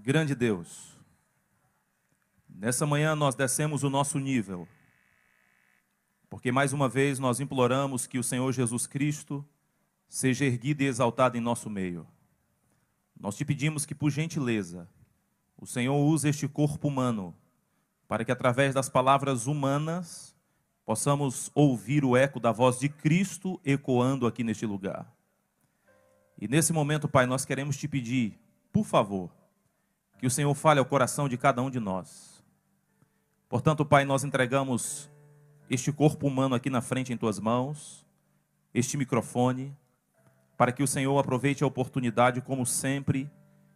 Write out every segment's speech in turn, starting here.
Grande Deus, nessa manhã nós descemos o nosso nível, porque mais uma vez nós imploramos que o Senhor Jesus Cristo seja erguido e exaltado em nosso meio. Nós te pedimos que, por gentileza, o Senhor use este corpo humano, para que através das palavras humanas, possamos ouvir o eco da voz de Cristo ecoando aqui neste lugar. E nesse momento, Pai, nós queremos te pedir, por favor, que o Senhor fale ao coração de cada um de nós. Portanto, Pai, nós entregamos este corpo humano aqui na frente em tuas mãos, este microfone, para que o Senhor aproveite a oportunidade, como sempre,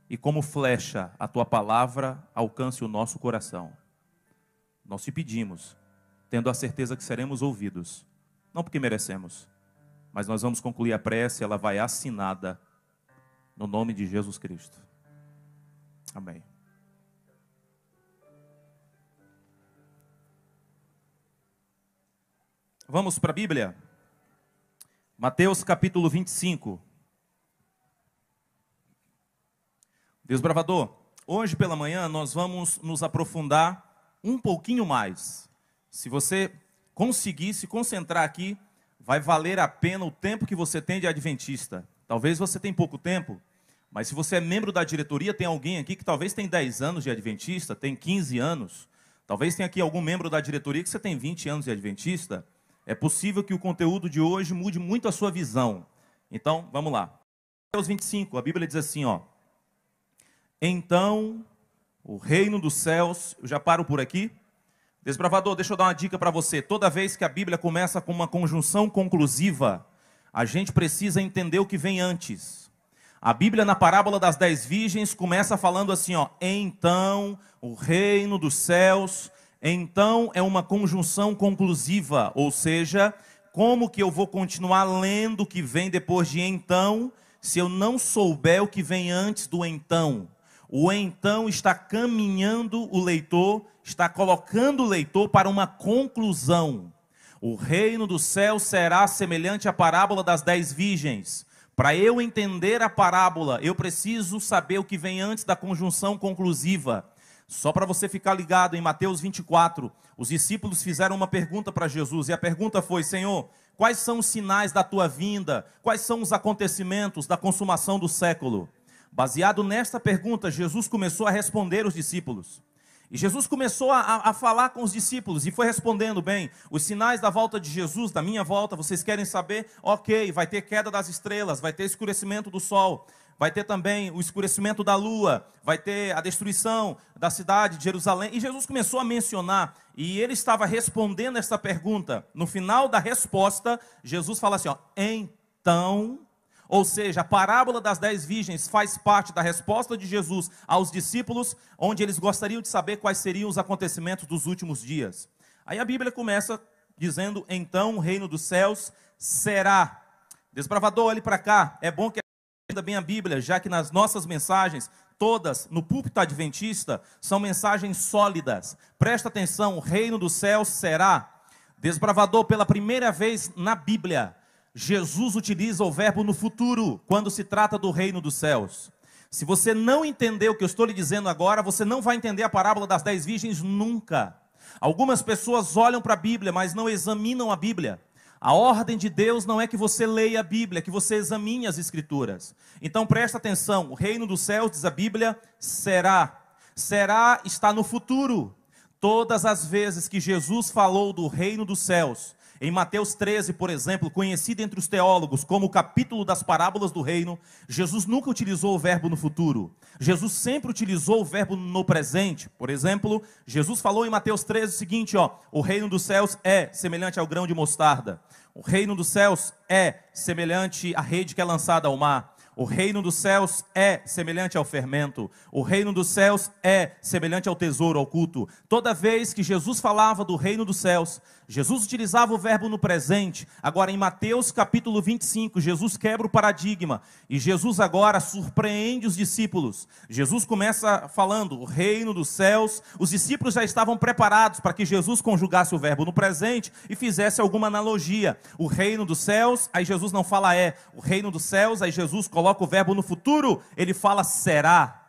e como flecha, a tua palavra alcance o nosso coração. Nós te pedimos, tendo a certeza que seremos ouvidos, não porque merecemos, mas nós vamos concluir a prece, ela vai assinada no nome de Jesus Cristo. Amém. Vamos para a Bíblia? Mateus capítulo 25. Desbravador, hoje pela manhã nós vamos nos aprofundar um pouquinho mais. Se você conseguir se concentrar aqui, vai valer a pena o tempo que você tem de adventista. Talvez você tenha pouco tempo, mas se você é membro da diretoria, tem alguém aqui que talvez tem 10 anos de adventista, tem 15 anos. Talvez tenha aqui algum membro da diretoria que você tem 20 anos de adventista. É possível que o conteúdo de hoje mude muito a sua visão. Então, vamos lá. Mateus 25, a Bíblia diz assim, ó. Então, o reino dos céus... Eu já paro por aqui. Desbravador, deixa eu dar uma dica para você. Toda vez que a Bíblia começa com uma conjunção conclusiva, a gente precisa entender o que vem antes. A Bíblia, na parábola das 10 virgens, começa falando assim, ó. Então, o reino dos céus... Então, é uma conjunção conclusiva, ou seja, como que eu vou continuar lendo o que vem depois de então, se eu não souber o que vem antes do então? O então está caminhando o leitor, está colocando o leitor para uma conclusão. O reino do céu será semelhante à parábola das 10 virgens. Para eu entender a parábola, eu preciso saber o que vem antes da conjunção conclusiva. Só para você ficar ligado, em Mateus 24, os discípulos fizeram uma pergunta para Jesus, e a pergunta foi, Senhor, quais são os sinais da tua vinda? Quais são os acontecimentos da consumação do século? Baseado nesta pergunta, Jesus começou a responder os discípulos. E Jesus começou a falar com os discípulos e foi respondendo bem. Os sinais da volta de Jesus, da minha volta, vocês querem saber? Ok, vai ter queda das estrelas, vai ter escurecimento do sol. Vai ter também o escurecimento da lua, vai ter a destruição da cidade de Jerusalém. E Jesus começou a mencionar, e ele estava respondendo essa pergunta. No final da resposta, Jesus fala assim, ó, então, ou seja, a parábola das 10 virgens faz parte da resposta de Jesus aos discípulos, onde eles gostariam de saber quais seriam os acontecimentos dos últimos dias. Aí a Bíblia começa dizendo, então o reino dos céus será. Desbravador, olhe para cá, é bom que entenda bem a Bíblia, já que nas nossas mensagens, todas no púlpito adventista, são mensagens sólidas. Presta atenção, o reino dos céus será. Desbravador, pela primeira vez na Bíblia, Jesus utiliza o verbo no futuro, quando se trata do reino dos céus. Se você não entender o que eu estou lhe dizendo agora, você não vai entender a parábola das 10 virgens nunca. Algumas pessoas olham para a Bíblia, mas não examinam a Bíblia. A ordem de Deus não é que você leia a Bíblia, é que você examine as Escrituras. Então presta atenção, o reino dos céus, diz a Bíblia, será. Será está no futuro. Todas as vezes que Jesus falou do reino dos céus, em Mateus 13, por exemplo, conhecido entre os teólogos como o capítulo das parábolas do reino, Jesus nunca utilizou o verbo no futuro. Jesus sempre utilizou o verbo no presente. Por exemplo, Jesus falou em Mateus 13 o seguinte, ó, o reino dos céus é semelhante ao grão de mostarda. O reino dos céus é semelhante à rede que é lançada ao mar. O reino dos céus é semelhante ao fermento. O reino dos céus é semelhante ao tesouro oculto. Toda vez que Jesus falava do reino dos céus, Jesus utilizava o verbo no presente. Agora em Mateus capítulo 25, Jesus quebra o paradigma. E Jesus agora surpreende os discípulos. Jesus começa falando o reino dos céus. Os discípulos já estavam preparados para que Jesus conjugasse o verbo no presente e fizesse alguma analogia. O reino dos céus, aí Jesus não fala o reino dos céus, aí Jesus coloca o verbo no futuro, ele fala será.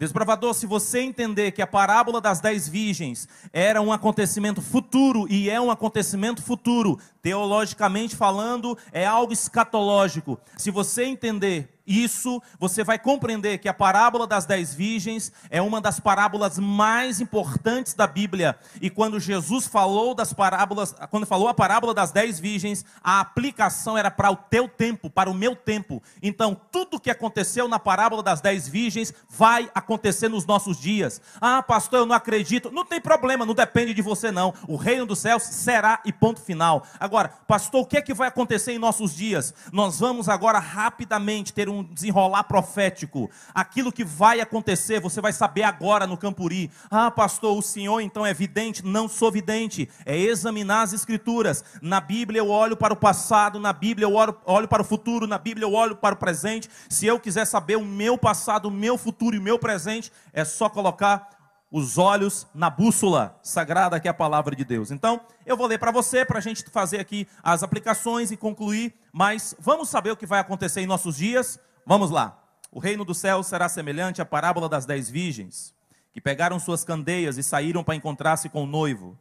Desbravador, se você entender que a parábola das 10 virgens era um acontecimento futuro, e é um acontecimento futuro, teologicamente falando, é algo escatológico. Se você entender isso, você vai compreender que a parábola das 10 virgens é uma das parábolas mais importantes da Bíblia. E quando Jesus falou das parábolas, quando falou a parábola das 10 virgens, a aplicação era para o teu tempo, para o meu tempo. Então, tudo o que aconteceu na parábola das 10 virgens vai acontecer nos nossos dias. Ah, pastor, eu não acredito. Não tem problema, não depende de você não. O reino dos céus será e ponto final. Agora, pastor, o que é que vai acontecer em nossos dias? Nós vamos agora rapidamente ter um desenrolar profético. Aquilo que vai acontecer, você vai saber agora no Campuri. Ah, pastor, o senhor então é vidente? Não sou vidente. É examinar as escrituras. Na Bíblia eu olho para o passado, na Bíblia eu olho para o futuro, na Bíblia eu olho para o presente. Se eu quiser saber o meu passado, o meu futuro e o meu presente, é só colocar os olhos na bússola sagrada que é a palavra de Deus. Então, eu vou ler para você, para a gente fazer aqui as aplicações e concluir, mas vamos saber o que vai acontecer em nossos dias? Vamos lá. O reino do céu será semelhante à parábola das 10 virgens, que pegaram suas candeias e saíram para encontrar-se com o noivo.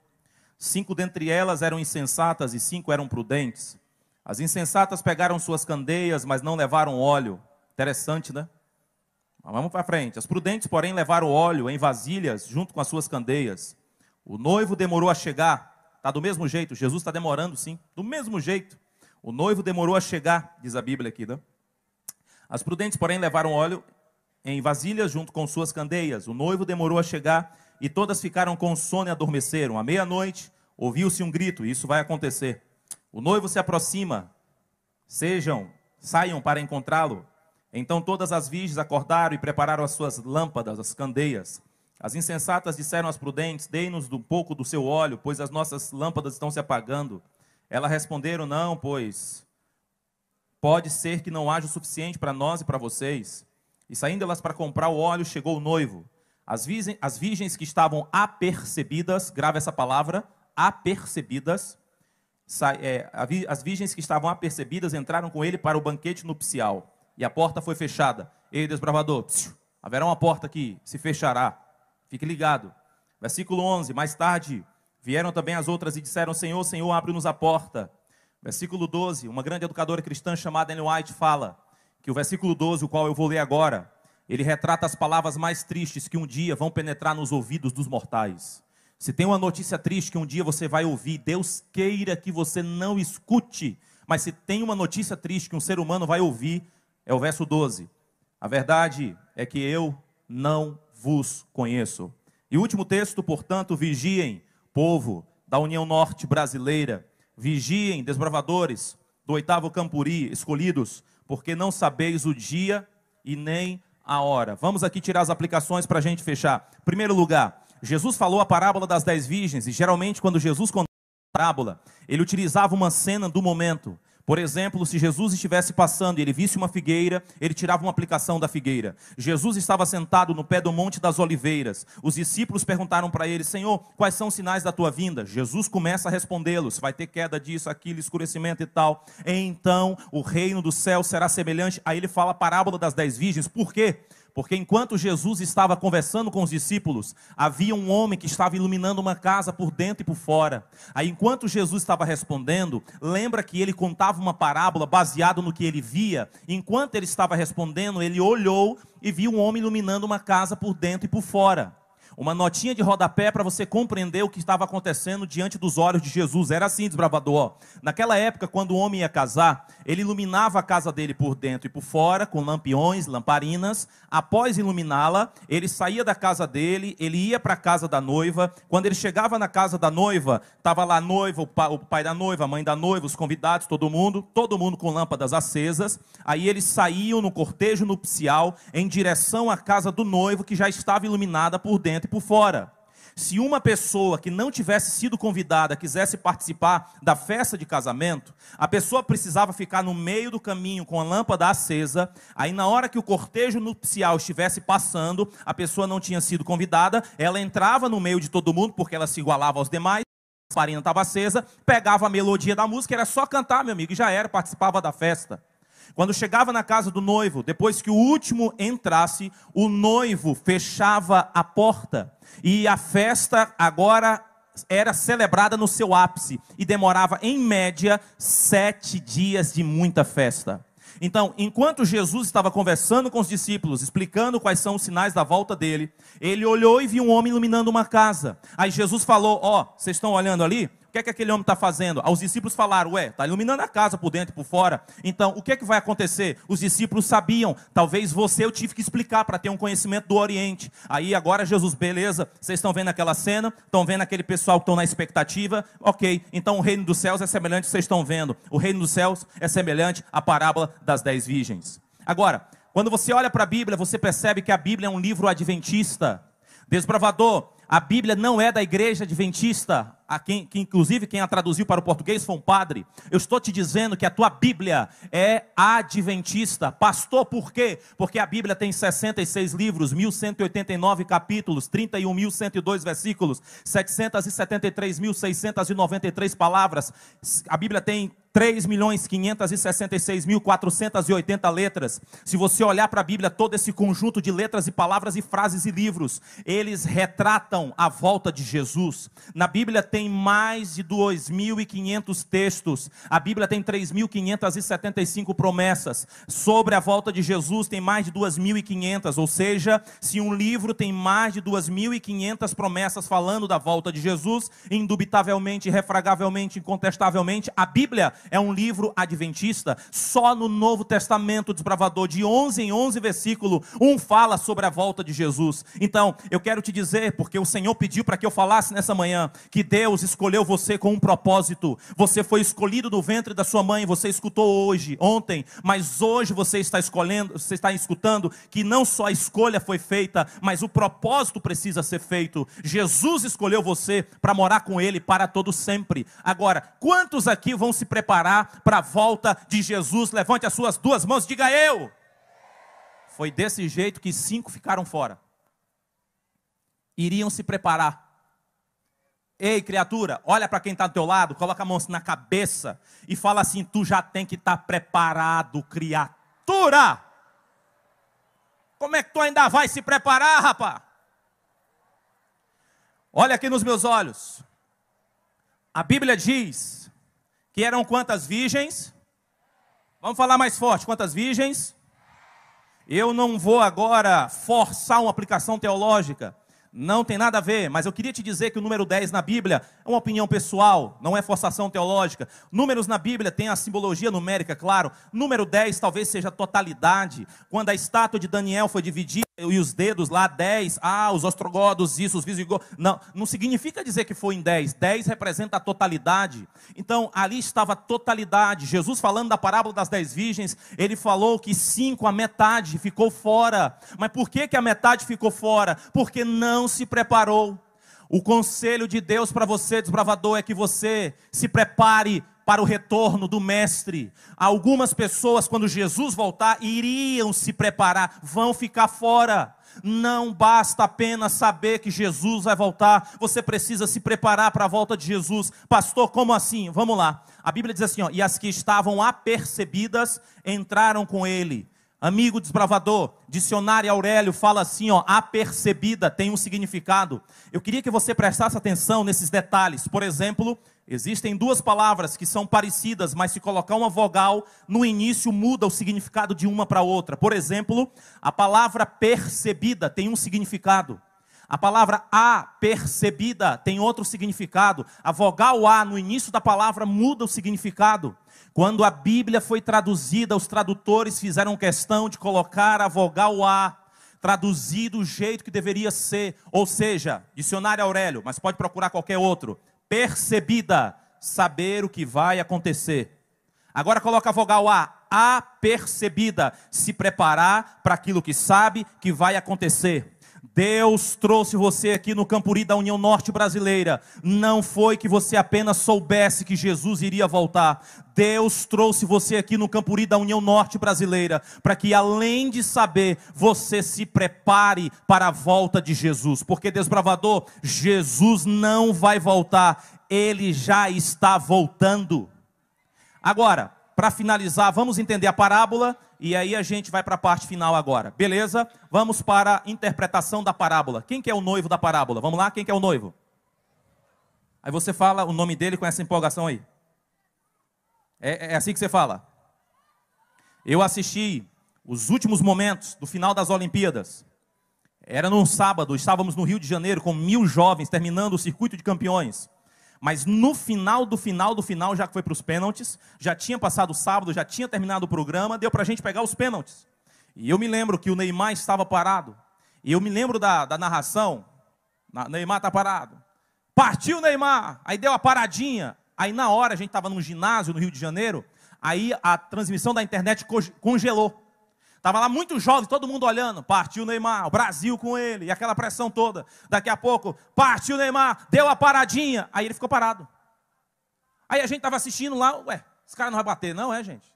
5 dentre elas eram insensatas e 5 eram prudentes. As insensatas pegaram suas candeias, mas não levaram óleo. Interessante, né? Vamos para frente. As prudentes, porém, levaram óleo em vasilhas junto com as suas candeias. O noivo demorou a chegar. Está do mesmo jeito. Jesus está demorando, sim. Do mesmo jeito. O noivo demorou a chegar, diz a Bíblia aqui, né? As prudentes, porém, levaram óleo em vasilhas junto com suas candeias. O noivo demorou a chegar e todas ficaram com sono e adormeceram. À meia-noite, ouviu-se um grito, e isso vai acontecer. O noivo se aproxima. Saiam para encontrá-lo. Então todas as virgens acordaram e prepararam as suas lâmpadas, as candeias. As insensatas disseram às prudentes: dei-nos um pouco do seu óleo, pois as nossas lâmpadas estão se apagando. Elas responderam: não, pois pode ser que não haja o suficiente para nós e para vocês. E saindo elas para comprar o óleo, chegou o noivo. As virgens que estavam apercebidas, grava essa palavra, apercebidas, as virgens que estavam apercebidas entraram com ele para o banquete nupcial. E a porta foi fechada. Ei, desbravador, haverá uma porta que se fechará. Fique ligado. Versículo 11, mais tarde vieram também as outras e disseram: Senhor, Senhor, abre-nos a porta. Versículo 12, uma grande educadora cristã chamada Ellen White fala que o versículo 12, o qual eu vou ler agora, ele retrata as palavras mais tristes que um dia vão penetrar nos ouvidos dos mortais. Se tem uma notícia triste que um dia você vai ouvir, Deus queira que você não escute, mas se tem uma notícia triste que um ser humano vai ouvir, é o verso 12. A verdade é que eu não vos conheço. E o último texto, portanto, vigiem, povo da União Norte Brasileira, vigiem, desbravadores do 8º Campuri, escolhidos, porque não sabeis o dia e nem a hora. Vamos aqui tirar as aplicações para a gente fechar. Primeiro lugar, Jesus falou a parábola das 10 virgens, e geralmente quando Jesus contava a parábola, ele utilizava uma cena do momento. Por exemplo, se Jesus estivesse passando e ele visse uma figueira, ele tirava uma aplicação da figueira. Jesus estava sentado no pé do Monte das Oliveiras. Os discípulos perguntaram para ele: Senhor, quais são os sinais da tua vinda? Jesus começa a respondê-los: vai ter queda disso, aquilo, escurecimento e tal. Então, o reino do céu será semelhante. Aí ele fala a parábola das 10 virgens. Por quê? Porque enquanto Jesus estava conversando com os discípulos, havia um homem que estava iluminando uma casa por dentro e por fora. Aí enquanto Jesus estava respondendo, lembra que ele contava uma parábola baseada no que ele via. Enquanto ele estava respondendo, ele olhou e viu um homem iluminando uma casa por dentro e por fora. Uma notinha de rodapé para você compreender o que estava acontecendo diante dos olhos de Jesus. Era assim, desbravador. Naquela época, quando o homem ia casar, ele iluminava a casa dele por dentro e por fora, com lampiões, lamparinas. Após iluminá-la, ele saía da casa dele, ele ia para a casa da noiva. Quando ele chegava na casa da noiva, estava lá a noiva, o pai da noiva, a mãe da noiva, os convidados, todo mundo com lâmpadas acesas. Aí eles saíam no cortejo nupcial em direção à casa do noivo, que já estava iluminada por dentro e por fora. Se uma pessoa que não tivesse sido convidada quisesse participar da festa de casamento, a pessoa precisava ficar no meio do caminho com a lâmpada acesa. Aí na hora que o cortejo nupcial estivesse passando, a pessoa não tinha sido convidada, ela entrava no meio de todo mundo, porque ela se igualava aos demais, a lamparina estava acesa, pegava a melodia da música, era só cantar, meu amigo, e já era, participava da festa. Quando chegava na casa do noivo, depois que o último entrasse, o noivo fechava a porta. E a festa agora era celebrada no seu ápice e demorava em média 7 dias de muita festa. Então, enquanto Jesus estava conversando com os discípulos, explicando quais são os sinais da volta dele, ele olhou e viu um homem iluminando uma casa. Aí Jesus falou: ó, vocês estão olhando ali? O que é que aquele homem está fazendo? Os discípulos falaram: ué, está iluminando a casa por dentro e por fora. Então, o que é que vai acontecer? Os discípulos sabiam. Talvez eu tive que explicar para ter um conhecimento do Oriente. Aí agora Jesus: beleza, vocês estão vendo aquela cena? Estão vendo aquele pessoal que estão na expectativa? Ok, então o reino dos céus é semelhante ao que vocês estão vendo. O reino dos céus é semelhante à parábola das 10 virgens. Agora, quando você olha para a Bíblia, você percebe que a Bíblia é um livro adventista. Desbravador, a Bíblia não é da igreja adventista, que inclusive quem a traduziu para o português foi um padre. Eu estou te dizendo que a tua Bíblia é adventista. Pastor, por quê? Porque a Bíblia tem 66 livros, 1189 capítulos, 31.102 versículos, 773.693 palavras. A Bíblia tem 3.566.480 letras. Se você olhar para a Bíblia, todo esse conjunto de letras e palavras e frases e livros, eles retratam a volta de Jesus. Na Bíblia tem mais de 2.500 textos. A Bíblia tem 3.575 promessas. Sobre a volta de Jesus tem mais de 2.500. Ou seja, se um livro tem mais de 2.500 promessas falando da volta de Jesus, indubitavelmente, irrefragavelmente, incontestavelmente, a Bíblia é um livro adventista. Só no Novo Testamento, desbravador, de 11 em 11 versículos, um fala sobre a volta de Jesus. Então, eu quero te dizer, porque o Senhor pediu para que eu falasse nessa manhã, que Deus escolheu você com um propósito. Você foi escolhido do ventre da sua mãe. Você escutou ontem, mas hoje você está escutando que não só a escolha foi feita, mas o propósito precisa ser feito. Jesus escolheu você para morar com Ele para todo sempre. Agora, quantos aqui vão se preparar para a volta de Jesus? Levante as suas duas mãos e diga: eu. Foi desse jeito que 5 ficaram fora. Iriam se preparar. Ei, criatura, olha para quem está do teu lado, coloca a mão na cabeça e fala assim: tu já tem que estar preparado, criatura. Como é que tu ainda vai se preparar, rapaz? Olha aqui nos meus olhos. A Bíblia diz que eram quantas virgens? Vamos falar mais forte, quantas virgens? Eu não vou agora forçar uma aplicação teológica. Não tem nada a ver, mas eu queria te dizer que o número 10 na Bíblia é uma opinião pessoal, não é forçação teológica. Números na Bíblia tem a simbologia numérica, claro. Número 10 talvez seja a totalidade. Quando a estátua de Daniel foi dividida e os dedos lá, 10, os ostrogodos, os visigodos. Não significa dizer que foi em 10. 10 representa a totalidade. Então, ali estava a totalidade. Jesus, falando da parábola das 10 virgens, ele falou que 5, a metade, ficou fora. Mas por que a metade ficou fora? Porque não se preparou. O conselho de Deus para você, desbravador, é que você se prepare para o retorno do mestre. Algumas pessoas, quando Jesus voltar, iriam se preparar, vão ficar fora. Não basta apenas saber que Jesus vai voltar, você precisa se preparar para a volta de Jesus. Pastor, como assim? Vamos lá. A Bíblia diz assim, e as que estavam apercebidas entraram com ele. Amigo desbravador, dicionário Aurélio fala assim, apercebida tem um significado. Eu queria que você prestasse atenção nesses detalhes. Por exemplo, existem 2 palavras que são parecidas, mas se colocar uma vogal no início muda o significado de uma para outra. Por exemplo, a palavra percebida tem um significado. A palavra apercebida tem outro significado. A vogal A no início da palavra muda o significado. Quando a Bíblia foi traduzida, os tradutores fizeram questão de colocar a vogal A, traduzir do jeito que deveria ser. Ou seja, dicionário Aurélio, mas pode procurar qualquer outro. Percebida, saber o que vai acontecer. Agora coloca a vogal A, apercebida, se preparar para aquilo que sabe que vai acontecer. Deus trouxe você aqui no Campuri da União Norte Brasileira. Não foi que você apenas soubesse que Jesus iria voltar. Deus trouxe você aqui no Campuri da União Norte Brasileira para que, além de saber, você se prepare para a volta de Jesus. Porque, desbravador, Jesus não vai voltar, Ele já está voltando. Agora, para finalizar, vamos entender a parábola e aí a gente vai para a parte final agora. Beleza? Vamos para a interpretação da parábola. Quem que é o noivo da parábola? Vamos lá, quem que é o noivo? Aí você fala o nome dele com essa empolgação aí. É assim que você fala. Eu assisti os últimos momentos do final das Olimpíadas. Era num sábado, estávamos no Rio de Janeiro com 1000 jovens terminando o circuito de campeões. Mas no final, já que foi para os pênaltis, já tinha passado o sábado, já tinha terminado o programa, deu para a gente pegar os pênaltis. E eu me lembro que o Neymar estava parado. E eu me lembro da narração. Neymar está parado. Partiu o Neymar, aí deu a paradinha. Aí na hora, a gente estava num ginásio no Rio de Janeiro, aí a transmissão da internet congelou. Estava lá muitos jovens, todo mundo olhando, partiu o Neymar, o Brasil com ele, e aquela pressão toda. Daqui a pouco, partiu o Neymar, deu a paradinha, aí ele ficou parado. Aí a gente estava assistindo lá, ué, esse cara não vai bater não, gente?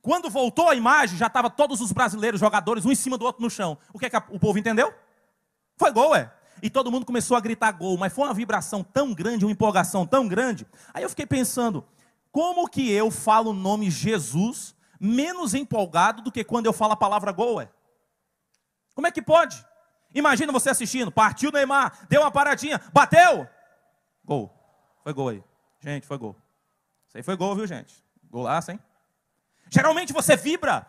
Quando voltou a imagem, já estavam todos os brasileiros, jogadores, um em cima do outro no chão. O que o povo entendeu? Foi gol, E todo mundo começou a gritar gol, mas foi uma vibração tão grande, uma empolgação tão grande. Aí eu fiquei pensando, como que eu falo o nome Jesus menos empolgado do que quando eu falo a palavra gol, Como é que pode? Imagina você assistindo, partiu o Neymar, deu uma paradinha, bateu! Gol. Foi gol aí. Gente, foi gol. Isso aí foi gol, viu, gente? Golaço, hein? Geralmente você vibra.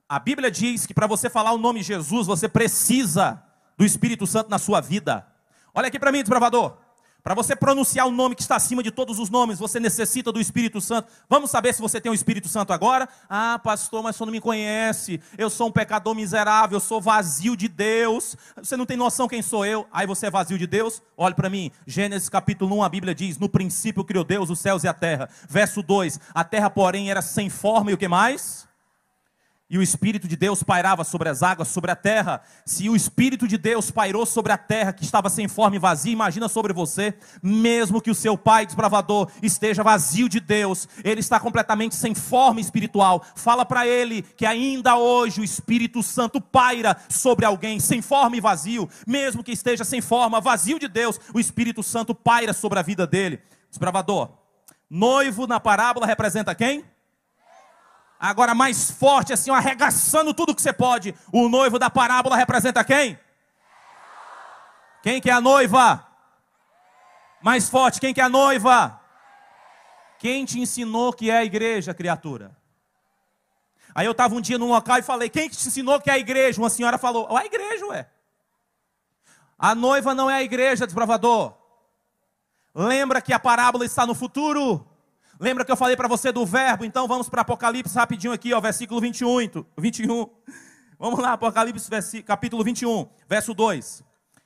A Bíblia diz que para você falar o nome Jesus, você precisa do Espírito Santo na sua vida. Olha aqui para mim, desbravador. Para você pronunciar o nome que está acima de todos os nomes, você necessita do Espírito Santo. Vamos saber se você tem o Espírito Santo agora? Ah, pastor, mas você não me conhece. Eu sou um pecador miserável, eu sou vazio de Deus. Você não tem noção quem sou eu. Aí você é vazio de Deus? Olhe para mim. Gênesis capítulo 1, a Bíblia diz, no princípio criou Deus os céus e a terra. Verso 2, a terra porém era sem forma e o que mais? E o Espírito de Deus pairava sobre as águas, sobre a terra. Se o Espírito de Deus pairou sobre a terra, que estava sem forma e vazia, imagina sobre você, mesmo que o seu pai desbravador esteja vazio de Deus, ele está completamente sem forma espiritual. Fala para ele que ainda hoje o Espírito Santo paira sobre alguém, sem forma e vazio, mesmo que esteja sem forma, vazio de Deus, o Espírito Santo paira sobre a vida dele. Desbravador, noivo na parábola representa quem? Agora mais forte, assim, arregaçando tudo que você pode. O noivo da parábola representa quem? Quem que é a noiva? Mais forte, quem que é a noiva? Quem te ensinou que é a igreja, criatura? Aí eu estava um dia num local e falei, quem que te ensinou que é a igreja? Uma senhora falou, a igreja, A noiva não é a igreja, desbravador. Lembra que a parábola está no futuro? Lembra que eu falei para você do verbo? Então vamos para Apocalipse rapidinho aqui, versículo 21. Vamos lá, Apocalipse capítulo 21, verso 2.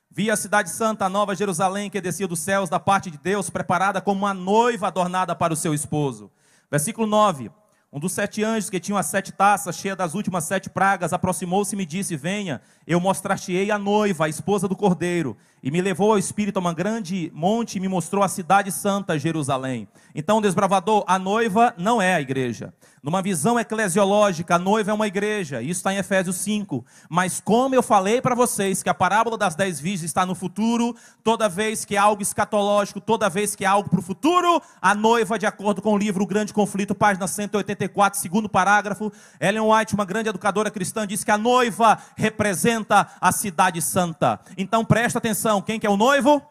Vi a cidade santa, a nova Jerusalém, que descia dos céus da parte de Deus, preparada como uma noiva adornada para o seu esposo. Versículo 9. Um dos 7 anjos que tinham as 7 taças, cheia das últimas 7 pragas, aproximou-se e me disse, venha, eu mostrar-te-ei a noiva, a esposa do Cordeiro. E me levou ao Espírito a um grande monte e me mostrou a cidade santa, Jerusalém. Então, desbravador, a noiva não é a igreja. Numa visão eclesiológica, a noiva é uma igreja. Isso está em Efésios 5. Mas como eu falei para vocês que a parábola das 10 virgens está no futuro, toda vez que é algo escatológico, toda vez que é algo para o futuro, a noiva, de acordo com o livro O Grande Conflito, página 184, segundo parágrafo, Ellen White, uma grande educadora cristã, diz que a noiva representa a cidade santa. Então presta atenção, quem que é o noivo?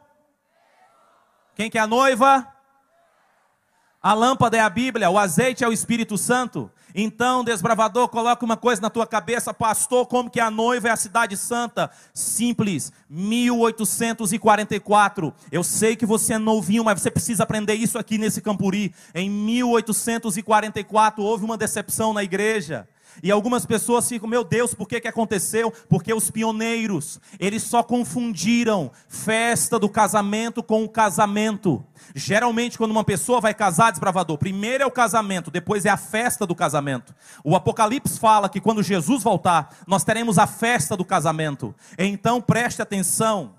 Quem que é a noiva? A lâmpada é a Bíblia, o azeite é o Espírito Santo. Então, desbravador, coloca uma coisa na tua cabeça, pastor, como que a noiva é a cidade santa? Simples, 1844. Eu sei que você é novinho, mas você precisa aprender isso aqui nesse Campuri. Em 1844 houve uma decepção na igreja. E algumas pessoas ficam, meu Deus, por que aconteceu? Porque os pioneiros, eles só confundiram festa do casamento com o casamento. Geralmente quando uma pessoa vai casar, desbravador, primeiro é o casamento, depois é a festa do casamento. O Apocalipse fala que quando Jesus voltar, nós teremos a festa do casamento. Então preste atenção.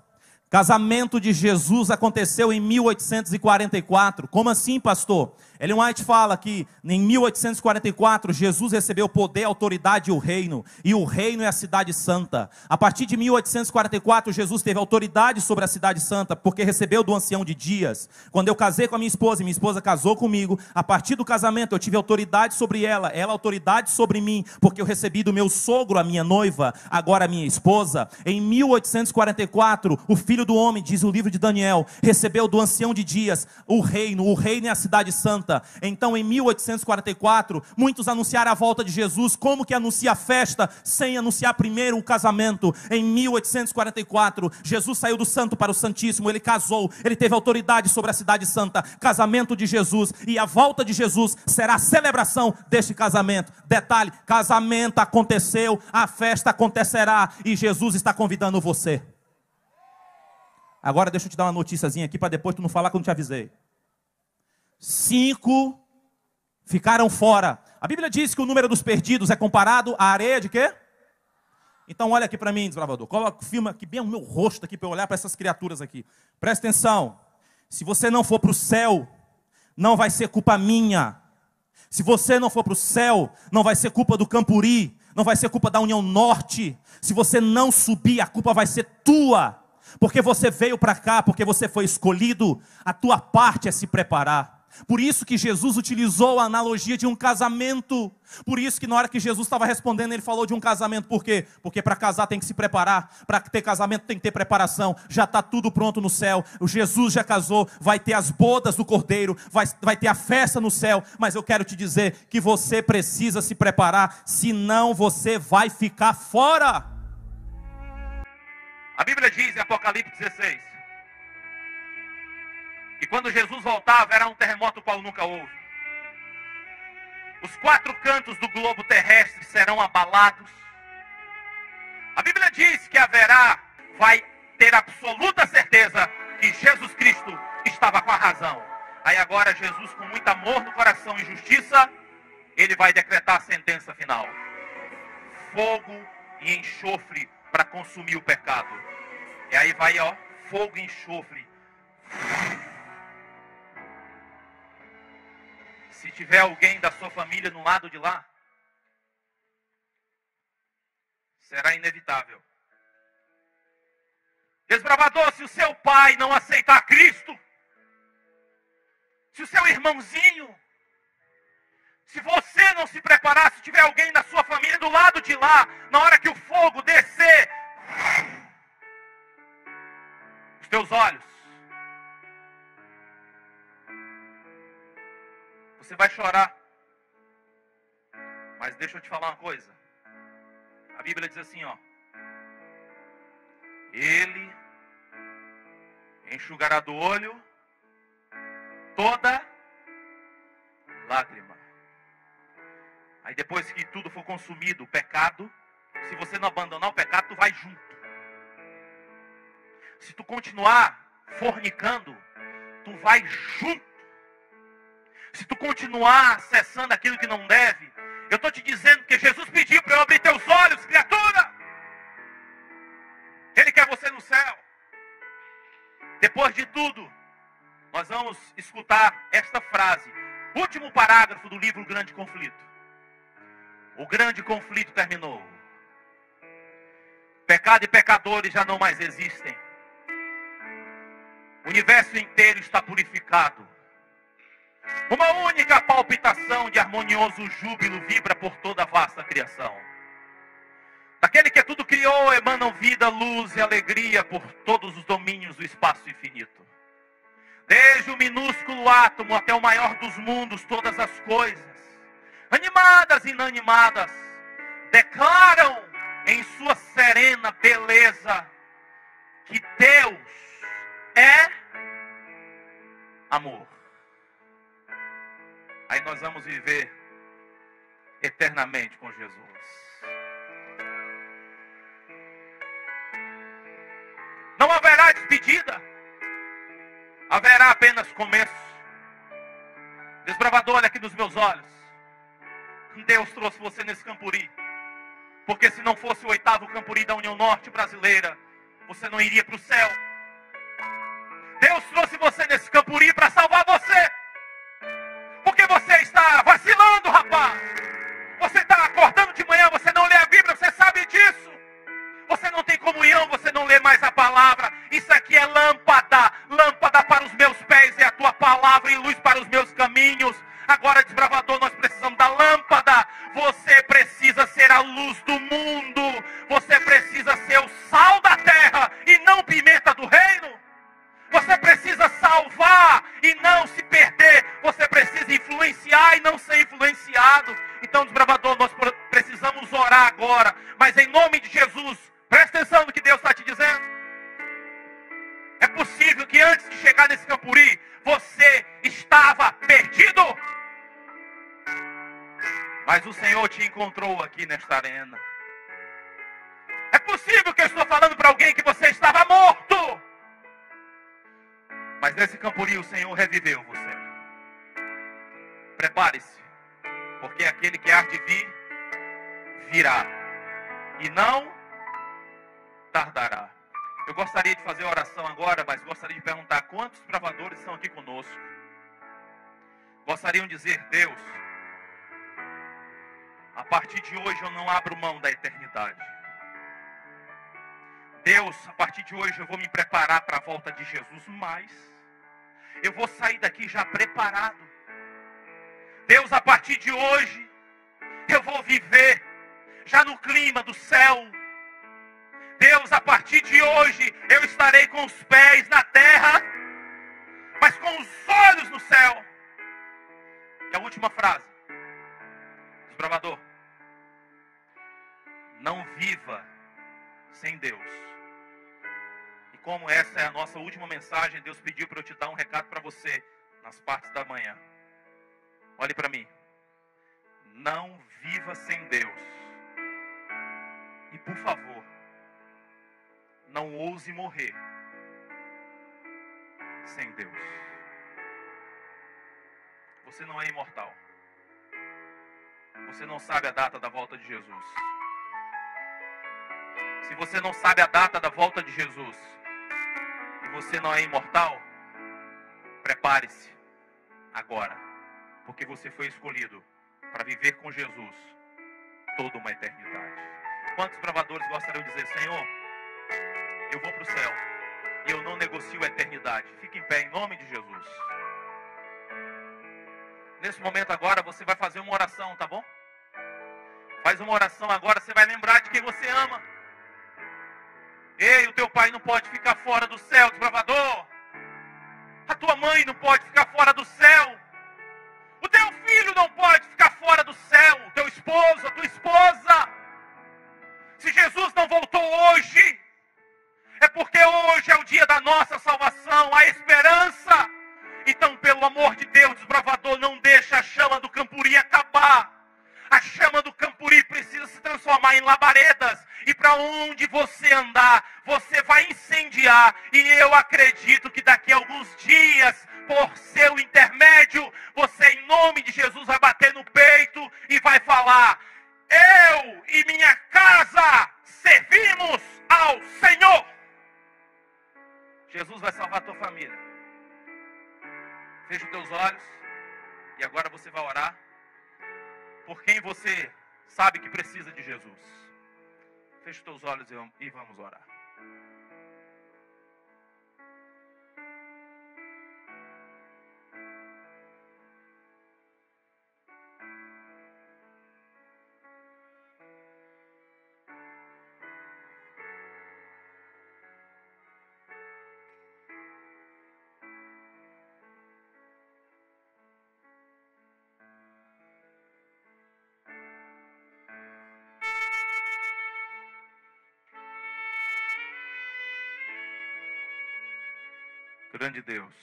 Casamento de Jesus aconteceu em 1844. Como assim, pastor? Ellen White fala que em 1844 Jesus recebeu o poder, a autoridade e o reino é a cidade santa. A partir de 1844 Jesus teve autoridade sobre a cidade santa, porque recebeu do ancião de Dias. Quando eu casei com a minha esposa e minha esposa casou comigo, a partir do casamento eu tive autoridade sobre ela autoridade sobre mim, porque eu recebi do meu sogro a minha noiva, agora a minha esposa. Em 1844 o Filho do Homem, diz o livro de Daniel, recebeu do ancião de Dias o reino é a cidade santa. Então em 1844 muitos anunciaram a volta de Jesus. Como que anuncia a festa sem anunciar primeiro o casamento? Em 1844 Jesus saiu do santo para o santíssimo, ele casou, ele teve autoridade sobre a cidade santa, casamento de Jesus, e a volta de Jesus será a celebração deste casamento. Detalhe, casamento aconteceu, a festa acontecerá, e Jesus está convidando você. Agora deixa eu te dar uma noticiazinha aqui, para depois tu não falar que eu não te avisei. 5 ficaram fora. A Bíblia diz que o número dos perdidos é comparado à areia de quê? Então olha aqui para mim, desbravador. Coloca, filma aqui bem o meu rosto aqui, para eu olhar para essas criaturas aqui. Presta atenção. Se você não for para o céu, não vai ser culpa minha. Se você não for para o céu, não vai ser culpa do Campuri, não vai ser culpa da União Norte. Se você não subir, a culpa vai ser tua. Porque você veio para cá, porque você foi escolhido. A tua parte é se preparar. Por isso que Jesus utilizou a analogia de um casamento. Por isso que na hora que Jesus estava respondendo, ele falou de um casamento. Por quê? Porque para casar tem que se preparar. Para ter casamento tem que ter preparação. Já está tudo pronto no céu. O Jesus já casou. Vai ter as bodas do Cordeiro. Vai ter a festa no céu. Mas eu quero te dizer que você precisa se preparar. Senão você vai ficar fora. A Bíblia diz em Apocalipse 16 que quando Jesus voltar haverá um terremoto qual nunca houve. Os 4 cantos do globo terrestre serão abalados. A Bíblia diz que vai ter absoluta certeza que Jesus Cristo estava com a razão. Aí agora Jesus, com muito amor no coração e justiça, ele vai decretar a sentença final. Fogo e enxofre para consumir o pecado. E aí vai, fogo e enxofre. Se tiver alguém da sua família no lado de lá, será inevitável. Desbravador, se o seu pai não aceitar Cristo, se o seu irmãozinho, se você não se preparar, se tiver alguém da sua família do lado de lá, na hora que o fogo descer, os teus olhos, você vai chorar. Mas deixa eu te falar uma coisa. A Bíblia diz assim, Ele enxugará do olho toda lágrima. Aí depois que tudo for consumido, o pecado, se você não abandonar o pecado, tu vai junto. Se tu continuar fornicando, tu vai junto. Se tu continuar acessando aquilo que não deve, eu estou te dizendo que Jesus pediu para eu abrir teus olhos, criatura. Ele quer você no céu. Depois de tudo, nós vamos escutar esta frase, último parágrafo do livro Grande Conflito. O grande conflito terminou. Pecado e pecadores já não mais existem. O universo inteiro está purificado. Uma única palpitação de harmonioso júbilo vibra por toda a vasta criação. Daquele que tudo criou emanam vida, luz e alegria por todos os domínios do espaço infinito. Desde o minúsculo átomo até o maior dos mundos, todas as coisas, animadas e inanimadas, declaram em sua serena beleza que Deus é amor. Aí nós vamos viver eternamente com Jesus. Não haverá despedida. Haverá apenas começo. Desbravador, olha aqui nos meus olhos. Deus trouxe você nesse Campuri. Porque se não fosse o 8º Campuri da União Norte Brasileira, você não iria para o céu. Deus trouxe você nesse Campuri para salvar você. você está vacilando, rapaz. Você está acordando de manhã, você não lê a Bíblia, você sabe disso. Você não tem comunhão, você não lê mais a palavra. Isso aqui é lâmpada. Lâmpada para os meus pés é a tua palavra e luz para os meus caminhos. Agora, desbravador, nós precisamos da lâmpada. Você precisa ser a luz do mundo. Você precisa ser o sal da terra e não pimenta do reino. Você precisa salvar e não se perder. Você precisa influenciar e não ser influenciado. Então, desbravador, nós precisamos orar agora. Mas em nome de Jesus, presta atenção no que Deus está te dizendo. É possível que antes de chegar nesse Campuri, você estava perdido. Mas o Senhor te encontrou aqui nesta arena. É possível que eu estou falando para alguém que você estava morto. Mas nesse Campuri o Senhor reviveu você. Prepare-se, porque aquele que há de vir, virá. E não tardará. Eu gostaria de fazer a oração agora, mas gostaria de perguntar quantos bravadores estão aqui conosco. Gostariam de dizer: Deus, a partir de hoje eu não abro mão da eternidade. Deus, a partir de hoje eu vou me preparar para a volta de Jesus, mas eu vou sair daqui já preparado. Deus, a partir de hoje eu vou viver já no clima do céu. Deus, a partir de hoje eu estarei com os pés na terra, mas com os olhos no céu. E a última frase, desbravador: não viva sem Deus. E como essa é a nossa última mensagem, Deus pediu para eu te dar um recado para você nas partes da manhã. Olhe para mim. Não viva sem Deus. E por favor, não ouse morrer sem Deus. Você não é imortal. Você não sabe a data da volta de Jesus. Se você não sabe a data da volta de Jesus e você não é imortal, prepare-se agora, porque você foi escolhido para viver com Jesus toda uma eternidade. Quantos bravadores gostariam de dizer: Senhor, eu vou para o céu e eu não negocio a eternidade? Fique em pé em nome de Jesus. Nesse momento agora você vai fazer uma oração, tá bom? Faz uma oração agora, você vai lembrar de quem você ama. Ei, o teu pai não pode ficar fora do céu, desbravador. A tua mãe não pode ficar fora do céu. O teu filho não pode ficar fora do céu. O teu esposo, a tua esposa. Se Jesus não voltou hoje, é porque hoje é o dia da nossa salvação, a esperança. Então, pelo amor de Deus, desbravador, não deixa a chama do Campuri acabar. A chama do Campuri precisa se transformar em labaredas. E para onde você andar, você vai incendiar. E eu acredito que daqui a alguns dias, por seu intermédio, você, em nome de Jesus, vai bater no peito e vai falar: eu e minha casa servimos ao Senhor. Jesus vai salvar a tua família. Feche os teus olhos e agora você vai orar por quem você sabe que precisa de Jesus. Feche os teus olhos e vamos orar. Grande Deus,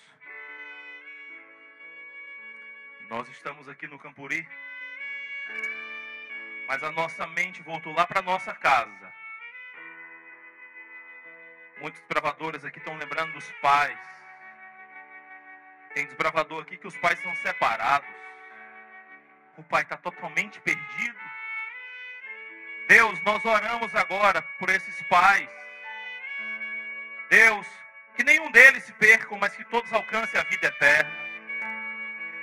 nós estamos aqui no Campuri, mas a nossa mente voltou lá para a nossa casa. Muitos desbravadores aqui estão lembrando dos pais. Tem desbravador aqui que os pais são separados. O pai está totalmente perdido. Deus, nós oramos agora por esses pais. Deus, que nenhum deles se percam, mas que todos alcancem a vida eterna.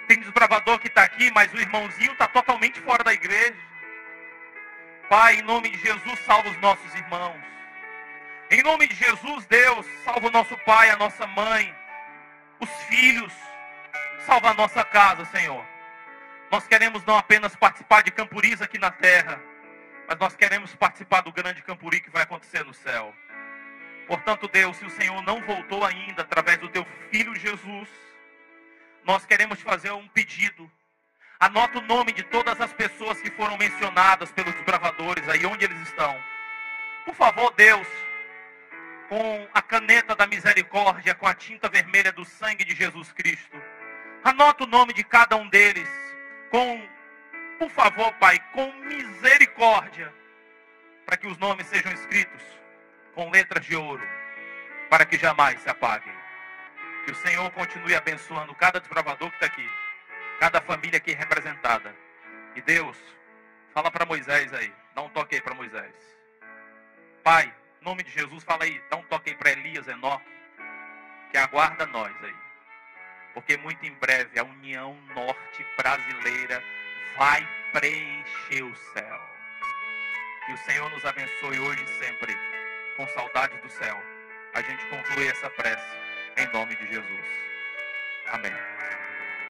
Tem desbravador que está aqui, mas o irmãozinho está totalmente fora da igreja. Pai, em nome de Jesus, salva os nossos irmãos. Em nome de Jesus, Deus, salva o nosso pai, a nossa mãe, os filhos. Salva a nossa casa, Senhor. Nós queremos não apenas participar de Camporis aqui na terra, mas nós queremos participar do grande Campuri que vai acontecer no céu. Portanto, Deus, se o Senhor não voltou ainda através do teu Filho Jesus, nós queremos fazer um pedido. Anota o nome de todas as pessoas que foram mencionadas pelos desbravadores, aí onde eles estão. Por favor, Deus, com a caneta da misericórdia, com a tinta vermelha do sangue de Jesus Cristo, anota o nome de cada um deles, por favor, Pai, com misericórdia, para que os nomes sejam escritos com letras de ouro, para que jamais se apaguem. Que o Senhor continue abençoando cada desbravador que está aqui, cada família aqui representada. E Deus, fala para Moisés aí, dá um toque aí para Moisés. Pai, em nome de Jesus, fala aí, dá um toque aí para Elias, Enoque, que aguarda nós aí. Porque muito em breve a União Norte Brasileira vai preencher o céu. Que o Senhor nos abençoe hoje e sempre, com saudade do céu. A gente conclui essa prece em nome de Jesus. Amém.